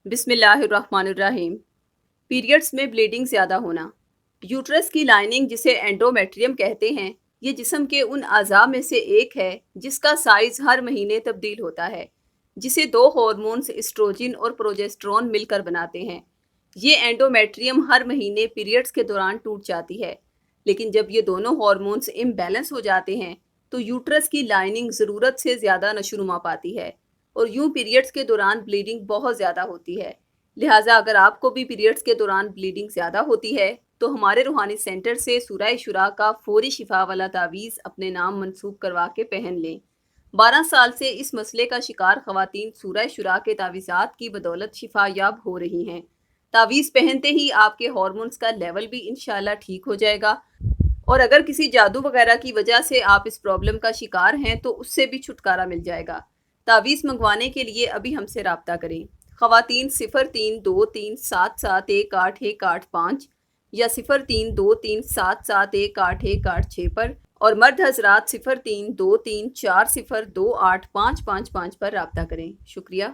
بسم اللہ الرحمن الرحیم۔ پیریڈز میں بلیڈنگ زیادہ ہونا۔ یوٹرس کی لائننگ، جسے اینڈومیٹریم کہتے ہیں، یہ جسم کے ان اعضاء میں سے ایک ہے جس کا سائز ہر مہینے تبدیل ہوتا ہے، جسے دو ہارمونز ایسٹروجن اور پروجسٹرون مل کر بناتے ہیں۔ یہ اینڈومیٹریم ہر مہینے پیریڈز کے دوران ٹوٹ جاتی ہے، لیکن جب یہ دونوں ہارمونز امبیلنس ہو جاتے ہیں تو یوٹرس کی لائننگ ضرورت سے زیادہ نشوونما پاتی ہے، اور یوں پیریڈز کے دوران بلیڈنگ بہت زیادہ ہوتی ہے۔ لہٰذا اگر آپ کو بھی پیریڈز کے دوران بلیڈنگ زیادہ ہوتی ہے تو ہمارے روحانی سینٹر سے سورہ شورا کا فوری شفا والا تعویذ اپنے نام منسوب کروا کے پہن لیں۔ 12 سال سے اس مسئلے کا شکار خواتین سورہ شورا کے تعویذات کی بدولت شفا یاب ہو رہی ہیں۔ تعویذ پہنتے ہی آپ کے ہارمونز کا لیول بھی انشاءاللہ ٹھیک ہو جائے گا، اور اگر کسی جادو وغیرہ کی وجہ سے آپ اس پرابلم کا شکار ہیں تو اس سے بھی چھٹکارا مل جائے گا۔ تعویذ منگوانے کے لیے ابھی ہم سے رابطہ کریں۔ خواتین 0323771815 یا 0323771816 پر، اور مرد حضرات 0323402855 پر رابطہ کریں۔ شکریہ۔